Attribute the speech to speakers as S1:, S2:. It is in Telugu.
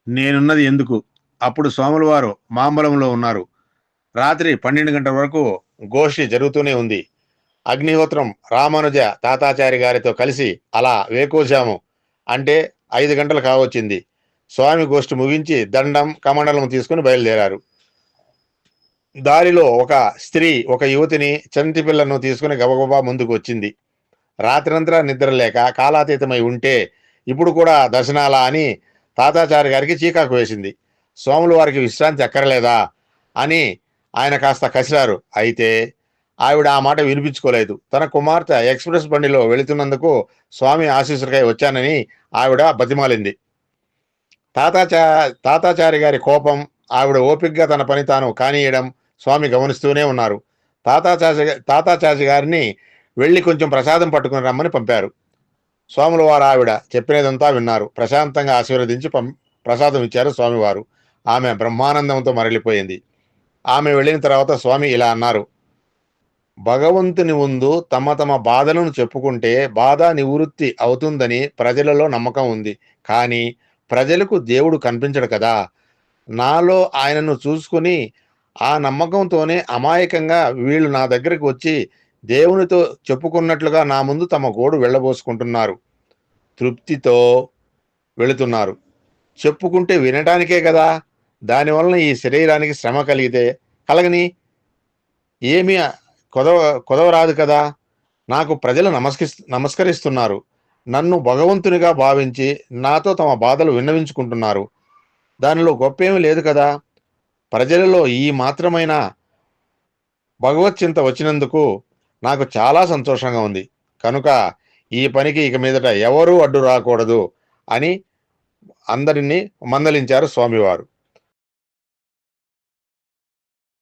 S1: నేనున్నది ఎందుకు? అప్పుడు స్వాముల వారు మాంబలంలో ఉన్నారు. రాత్రి 12 గంటల వరకు గోష్ఠి జరుగుతూనే ఉంది. అగ్నిహోత్రం రామానుజ తాతాచారి గారితో కలిసి అలా వేకోజాము అంటే 5 గంటలు కావచ్చింది. స్వామి గోష్ఠి ముగించి దండం కమండలం తీసుకుని బయలుదేరారు. దారిలో ఒక స్త్రీ ఒక యువతిని చంటి పిల్లను తీసుకుని గబగబా ముందుకు వచ్చింది. రాత్రంతా నిద్ర లేక కాలాతీతమై ఉంటే ఇప్పుడు కూడా దర్శనాలా అని తాతాచారి గారికి చీకాకు వేసింది. స్వాముల వారికి విశ్రాంతి అక్కర్లేదా అని ఆయన కాస్త కసిరారు. అయితే ఆవిడ ఆ మాట వినిపించుకోలేదు. తన కుమార్తె ఎక్స్ప్రెస్ బండిలో వెళుతున్నందుకు స్వామి ఆశీస్సులకై వచ్చానని ఆవిడ బతిమాలింది. తాతాచారి గారి కోపం, ఆవిడ ఓపికగా తన పని తాను కానియడం స్వామి గమనిస్తూనే ఉన్నారు. తాతాచారి గారిని వెళ్ళి కొంచెం ప్రసాదం పట్టుకుని రమ్మని పంపారు. స్వాముల వారు ఆవిడ చెప్పినదంతా విన్నారు. ప్రశాంతంగా ఆశీర్వదించి ప్రసాదం ఇచ్చారు స్వామివారు. ఆమె బ్రహ్మానందంతో మరలిపోయింది. ఆమె వెళ్ళిన తర్వాత స్వామి ఇలా అన్నారు: భగవంతుని ముందు తమ తమ బాధలను చెప్పుకుంటే బాధ నివృత్తి అవుతుందని ప్రజలలో నమ్మకం ఉంది. కానీ ప్రజలకు దేవుడు కనిపించడు కదా. నాలో ఆయనను చూసుకుని ఆ నమ్మకంతోనే అమాయకంగా వీళ్ళు నా దగ్గరికి వచ్చి దేవునితో చెప్పుకున్నట్లుగా నా ముందు తమ గోడు వెళ్ళబోసుకుంటున్నారు. తృప్తితో వెళుతున్నారు. చెప్పుకుంటే వినటానికే కదా. దానివలన ఈ శరీరానికి శ్రమ కలగని ఏమీ కొదవరాదు కదా. నాకు ప్రజలు నమస్కరిస్తున్నారు. నన్ను భగవంతునిగా భావించి నాతో తమ బాధలు విన్నవించుకుంటున్నారు. దానిలో గొప్పేమీ లేదు కదా. ప్రజలలో ఈ మాత్రమైన భగవచ్చింత వచ్చినందుకు నాకు చాలా సంతోషంగా ఉంది. కనుక ఈ పనికి ఇక మీదట ఎవరూ అడ్డు రాకూడదు అని అందరినీ మందలించారు స్వామివారు.